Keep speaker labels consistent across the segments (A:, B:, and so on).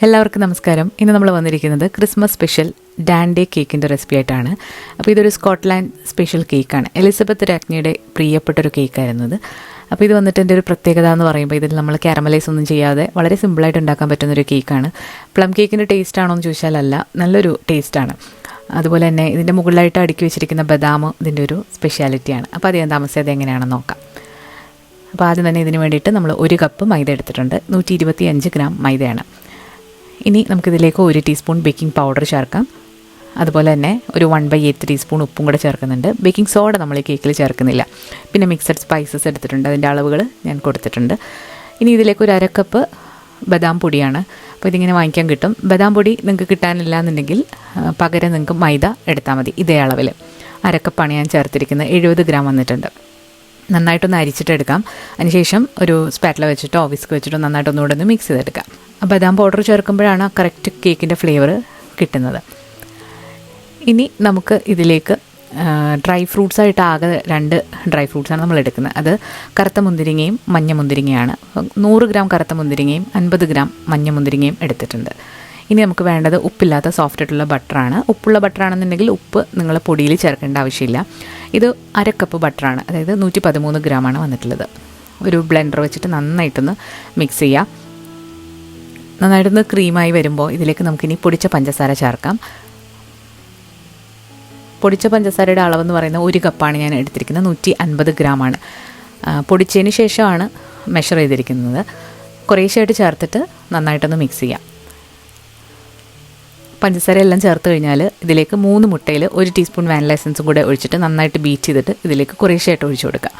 A: എല്ലാവർക്കും നമസ്കാരം. ഇന്ന് നമ്മൾ വന്നിരിക്കുന്നത് ക്രിസ്മസ് സ്പെഷ്യൽ ഡാൻഡേ കേക്കിൻ്റെ റെസിപ്പി ആയിട്ടാണ്. അപ്പോൾ ഇതൊരു സ്കോട്ട്ലാൻഡ് സ്പെഷ്യൽ കേക്കാണ്. എലിസബത്ത് രാജ്ഞിയുടെ പ്രിയപ്പെട്ടൊരു കേക്കായിരുന്നു ഇത്. അപ്പോൾ ഇത് വന്നിട്ട് എൻ്റെ ഒരു പ്രത്യേകത എന്ന് പറയുമ്പോൾ ഇതിൽ നമ്മൾ കാരമലൈസ് ഒന്നും ചെയ്യാതെ വളരെ സിമ്പിളായിട്ട് ഉണ്ടാക്കാൻ പറ്റുന്നൊരു കേക്കാണ്. പ്ലം കേക്കിൻ്റെ ടേസ്റ്റ് ആണോ എന്ന് ചോദിച്ചാൽ അല്ല, നല്ലൊരു ടേസ്റ്റാണ്. അതുപോലെ തന്നെ ഇതിൻ്റെ മുകളിലായിട്ട് അടുക്കി വെച്ചിരിക്കുന്ന ബദാം ഇതിൻ്റെ ഒരു സ്പെഷ്യാലിറ്റിയാണ്. അപ്പോൾ അധികം താമസിയാതെ എങ്ങനെയാണെന്ന് നോക്കാം. അപ്പോൾ ആദ്യം തന്നെ ഇതിന് വേണ്ടിയിട്ട് നമ്മൾ 1 കപ്പ് മൈദ എടുത്തിട്ടുണ്ട്. 125 ഗ്രാം മൈദയാണ്. ഇനി നമുക്കിതിലേക്ക് 1 ടീസ്പൂൺ ബേക്കിംഗ് പൗഡർ ചേർക്കാം. അതുപോലെ തന്നെ ഒരു 1/8 ടീസ്പൂൺ ഉപ്പും കൂടെ ചേർക്കുന്നുണ്ട്. ബേക്കിംഗ് സോഡ നമ്മൾ ഈ കേക്കിൽ ചേർക്കുന്നില്ല. പിന്നെ മിക്സഡ് സ്പൈസസ് എടുത്തിട്ടുണ്ട്, അതിൻ്റെ അളവുകൾ ഞാൻ കൊടുത്തിട്ടുണ്ട്. ഇനി ഇതിലേക്ക് ഒരു 1/2 കപ്പ് ബദാം പൊടിയാണ്. അപ്പോൾ ഇതിങ്ങനെ വാങ്ങിക്കാൻ കിട്ടും. ബദാം പൊടി നിങ്ങൾക്ക് കിട്ടാനില്ല എന്നുണ്ടെങ്കിൽ പകരം നിങ്ങൾക്ക് മൈദ എടുത്താൽ മതി. ഇതേ അളവിൽ 1/2 കപ്പാണ് ഞാൻ ചേർത്തിരിക്കുന്നത്. 70 ഗ്രാം വന്നിട്ടുണ്ട്. നന്നായിട്ടൊന്ന് അരിച്ചിട്ടെടുക്കാം. അതിനുശേഷം ഒരു സ്പാറ്റില വെച്ചിട്ടോ വിസ്ക് വെച്ചിട്ടോ നന്നായിട്ടൊന്നുകൂടെ ഒന്ന് മിക്സ് ചെയ്തെടുക്കാം. ബദാം പൗഡർ ചേർക്കുമ്പോഴാണ് കറക്റ്റ് കേക്കിൻ്റെ ഫ്ലേവർ കിട്ടുന്നത്. ഇനി നമുക്ക് ഇതിലേക്ക് ഡ്രൈ ഫ്രൂട്ട്സായിട്ട് ആകെ 2 ഡ്രൈ ഫ്രൂട്ട്സാണ് നമ്മൾ എടുക്കുന്നത്. അത് കറുത്ത മുന്തിരിങ്ങയും മഞ്ഞ മുന്തിരിങ്ങയാണ്. 100 ഗ്രാം കറുത്ത മുന്തിരിങ്ങയും 50 ഗ്രാം മഞ്ഞ മുന്തിരിങ്ങയും എടുത്തിട്ടുണ്ട്. ഇനി നമുക്ക് വേണ്ടത് ഉപ്പില്ലാത്ത സോഫ്റ്റ് ആയിട്ടുള്ള ബട്ടറാണ്. ഉപ്പുള്ള ബട്ടറാണെന്നുണ്ടെങ്കിൽ ഉപ്പ് നിങ്ങൾ പൊടിയിൽ ചേർക്കേണ്ട ആവശ്യമില്ല. ഇത് 1/2 കപ്പ് ബട്ടറാണ്, അതായത് 113 ഗ്രാമാണ് വന്നിട്ടുള്ളത്. ഒരു ബ്ലെൻഡർ വെച്ചിട്ട് നന്നായിട്ടൊന്ന് മിക്സ് ചെയ്യാം. നന്നായിട്ടൊന്ന് ക്രീമായി വരുമ്പോൾ ഇതിലേക്ക് നമുക്കിനി പൊടിച്ച പഞ്ചസാര ചേർക്കാം. പൊടിച്ച പഞ്ചസാരയുടെ അളവെന്ന് പറയുന്നത് 1 കപ്പാണ് ഞാൻ എടുത്തിരിക്കുന്നത്. 150 ഗ്രാമാണ്. പൊടിച്ചതിന് ശേഷമാണ് മെഷർ ചെയ്തിരിക്കുന്നത്. കുറേശ്ശായിട്ട് ചേർത്തിട്ട് നന്നായിട്ടൊന്ന് മിക്സ് ചെയ്യാം. പഞ്ചസാര എല്ലാം ചേർത്ത് കഴിഞ്ഞാൽ ഇതിലേക്ക് 3 മുട്ടയിൽ 1 ടീസ്പൂൺ വാനില എസൻസും കൂടെ ഒഴിച്ചിട്ട് നന്നായിട്ട് ബീറ്റ് ചെയ്തിട്ട് ഇതിലേക്ക് കുറേശ്ശായിട്ട് ഒഴിച്ചു കൊടുക്കുക.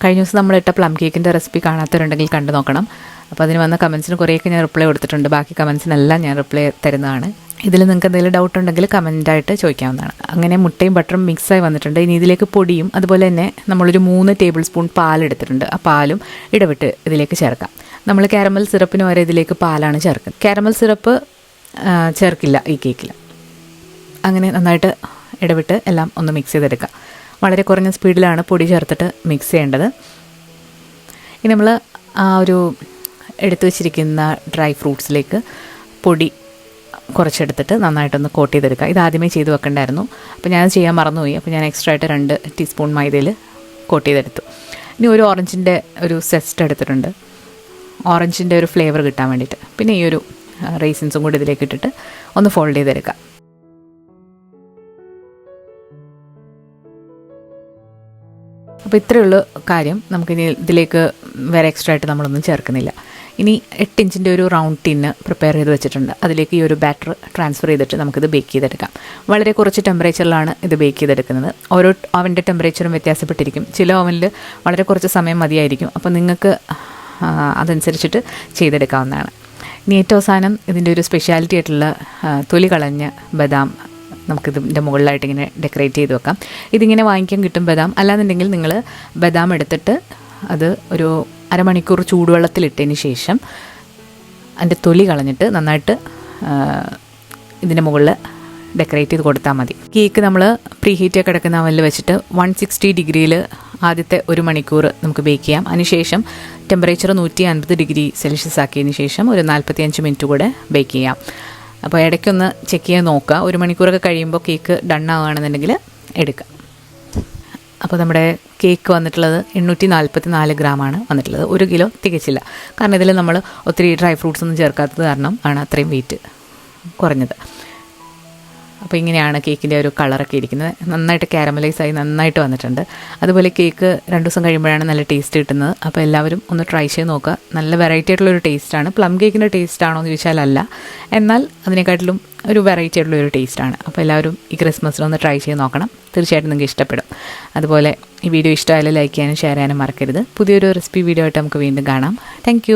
A: കഴിഞ്ഞ ദിവസം നമ്മളിട്ട പ്ലം കേക്കിൻ്റെ റെസിപ്പി കാണാത്തവരുണ്ടെങ്കിൽ കണ്ടു നോക്കണം. അപ്പോൾ അതിന് വന്ന കമൻസിന് കുറേയൊക്കെ ഞാൻ റിപ്ലൈ കൊടുത്തിട്ടുണ്ട്. ബാക്കി കമൻസിനെല്ലാം ഞാൻ റിപ്ലൈ തരുന്നതാണ്. ഇതിൽ നിങ്ങൾക്ക് എന്തെങ്കിലും ഡൗട്ട് ഉണ്ടെങ്കിൽ കമൻറ്റായിട്ട് ചോദിക്കാവുന്നതാണ്. അങ്ങനെ മുട്ടയും ബട്ടറും മിക്സായി വന്നിട്ടുണ്ട്. ഇനി ഇതിലേക്ക് പൊടിയും അതുപോലെ തന്നെ നമ്മളൊരു 3 ടേബിൾ സ്പൂൺ പാലെടുത്തിട്ടുണ്ട്. ആ പാലും ഇടവിട്ട് ഇതിലേക്ക് ചേർക്കാം. നമ്മൾ കാരമൽ സിറപ്പിന് വരെ ഇതിലേക്ക് പാലാണ് ചേർക്കുന്നത്. കാരമൽ സിറപ്പ് ചേർക്കില്ല ഈ കേക്കിൽ. അങ്ങനെ നന്നായിട്ട് ഇടവിട്ട് എല്ലാം ഒന്ന് മിക്സ് ചെയ്തെടുക്കാം. വളരെ കുറഞ്ഞ സ്പീഡിലാണ് പൊടി ചേർത്തിട്ട് മിക്സ് ചെയ്യേണ്ടത്. ഇനി നമ്മൾ ആ ഒരു എടുത്തു വച്ചിരിക്കുന്ന ഡ്രൈ ഫ്രൂട്ട്സിലേക്ക് പൊടി കുറച്ചെടുത്തിട്ട് നന്നായിട്ടൊന്ന് കോട്ട് ചെയ്തെടുക്കുക. ഇത് ആദ്യമേ ചെയ്ത് വെക്കണ്ടായിരുന്നു. അപ്പോൾ ഞാൻ ചെയ്യാൻ മറന്നുപോയി. അപ്പോൾ ഞാൻ എക്സ്ട്രാ ആയിട്ട് 2 ടീസ്പൂൺ മൈദയിൽ കോട്ട് ചെയ്തെടുത്തു. ഇനി ഒരു ഓറഞ്ചിൻ്റെ ഒരു സെസ്റ്റ് എടുത്തിട്ടുണ്ട്, ഓറഞ്ചിൻ്റെ ഒരു ഫ്ലേവർ കിട്ടാൻ വേണ്ടിയിട്ട്. പിന്നെ ഈ ഒരു റൈസിൻസും കൂടി ഇതിലേക്ക് ഇട്ടിട്ട് ഒന്ന് ഫോൾഡ് ചെയ്തെടുക്കാം. അപ്പോൾ ഇത്രയുള്ള കാര്യം. നമുക്കിനി ഇതിലേക്ക് വേറെ എക്സ്ട്രാ ആയിട്ട് നമ്മളൊന്നും ചേർക്കുന്നില്ല. ഇനി 8 ഇഞ്ചിൻ്റെ ഒരു റൗണ്ട് ടിന്ന് പ്രിപ്പയർ ചെയ്ത് വെച്ചിട്ടുണ്ട്. അതിലേക്ക് ഈ ഒരു ബാറ്റർ ട്രാൻസ്ഫർ ചെയ്തിട്ട് നമുക്കിത് ബേക്ക് ചെയ്തെടുക്കാം. വളരെ കുറച്ച് ടെമ്പറേച്ചറിലാണ് ഇത് ബേക്ക് ചെയ്തെടുക്കുന്നത്. ഓരോ ഓവൻ്റെ ടെമ്പറേച്ചറും വ്യത്യാസപ്പെട്ടിരിക്കും. ചില ഓവനിൽ വളരെ കുറച്ച് സമയം മതിയായിരിക്കും. അപ്പോൾ നിങ്ങൾക്ക് അതനുസരിച്ചിട്ട് ചെയ്തെടുക്കാവുന്നതാണ്. ഇനി ഏറ്റവും അവസാനം ഇതിൻ്റെ ഒരു സ്പെഷ്യാലിറ്റി ആയിട്ടുള്ള തൊലി കളഞ്ഞ ബദാം നമുക്കിതിൻ്റെ മുകളിലായിട്ട് ഇങ്ങനെ ഡെക്കറേറ്റ് ചെയ്ത് വെക്കാം. ഇതിങ്ങനെ വാങ്ങിക്കാൻ കിട്ടും ബദാം. അല്ലാന്നുണ്ടെങ്കിൽ നിങ്ങൾ ബദാം എടുത്തിട്ട് അത് ഒരു അരമണിക്കൂർ ചൂടുവെള്ളത്തിലിട്ടതിന് ശേഷം അതിൻ്റെ തൊലി കളഞ്ഞിട്ട് നന്നായിട്ട് ഇതിൻ്റെ മുകളിൽ ഡെക്കറേറ്റ് ചെയ്ത് കൊടുത്താൽ മതി. കേക്ക് നമ്മൾ പ്രീ ഹീറ്റ് കിടക്കുന്ന അവനിൽ വെച്ചിട്ട് 160 ഡിഗ്രിയിൽ ആദ്യത്തെ 1 മണിക്കൂർ നമുക്ക് ബേക്ക് ചെയ്യാം. അതിനുശേഷം ടെമ്പറേച്ചർ 150 ഡിഗ്രി സെൽഷ്യസ് ആക്കിയതിന് ശേഷം ഒരു 45 മിനിറ്റ് കൂടെ ബേക്ക് ചെയ്യാം. അപ്പോൾ ഇടയ്ക്കൊന്ന് ചെക്ക് ചെയ്ത് നോക്കുക. 1 മണിക്കൂറൊക്കെ കഴിയുമ്പോൾ കേക്ക് ഡൺ ആവുകയാണെന്നുണ്ടെങ്കിൽ എടുക്കുക. അപ്പോൾ നമ്മുടെ കേക്ക് വന്നിട്ടുള്ളത് 844 ഗ്രാമാണ് വന്നിട്ടുള്ളത്. 1 കിലോ തികച്ചില്ല. കാരണം ഇതിൽ നമ്മൾ ഒത്തിരി ഡ്രൈ ഫ്രൂട്ട്സ് ഒന്നും ചേർക്കാത്തത് കാരണം ആണ് അത്രയും വെയിറ്റ് കുറഞ്ഞത്. അപ്പോൾ ഇങ്ങനെയാണ് കേക്കിൻ്റെ ഒരു കളറൊക്കെ ഇരിക്കുന്നത്. നന്നായിട്ട് കാരമലൈസ് ആയി നന്നായിട്ട് വന്നിട്ടുണ്ട്. അതുപോലെ കേക്ക് 2 ദിവസം കഴിയുമ്പോഴാണ് നല്ല ടേസ്റ്റ് കിട്ടുന്നത്. അപ്പോൾ എല്ലാവരും ഒന്ന് ട്രൈ ചെയ്ത് നോക്കുക. നല്ല വെറൈറ്റി ആയിട്ടുള്ളൊരു ടേസ്റ്റാണ്. പ്ലം കേക്കിൻ്റെ ടേസ്റ്റ് ആണോ എന്ന് ചോദിച്ചാൽ അല്ല, എന്നാൽ അതിനെക്കാട്ടിലും ഒരു വെറൈറ്റി ആയിട്ടുള്ളൊരു ടേസ്റ്റാണ്. അപ്പോൾ എല്ലാവരും ഈ ക്രിസ്മസിനൊന്ന് ട്രൈ ചെയ്ത് നോക്കണം. തീർച്ചയായിട്ടും നിങ്ങൾക്ക് ഇഷ്ടപ്പെടും. അതുപോലെ ഈ വീഡിയോ ഇഷ്ടമായാലും ലൈക്ക് ചെയ്യാനും ഷെയർ ചെയ്യാനും മറക്കരുത്. പുതിയൊരു റെസിപ്പി വീഡിയോ ആയിട്ട് നമുക്ക് വീണ്ടും കാണാം. താങ്ക്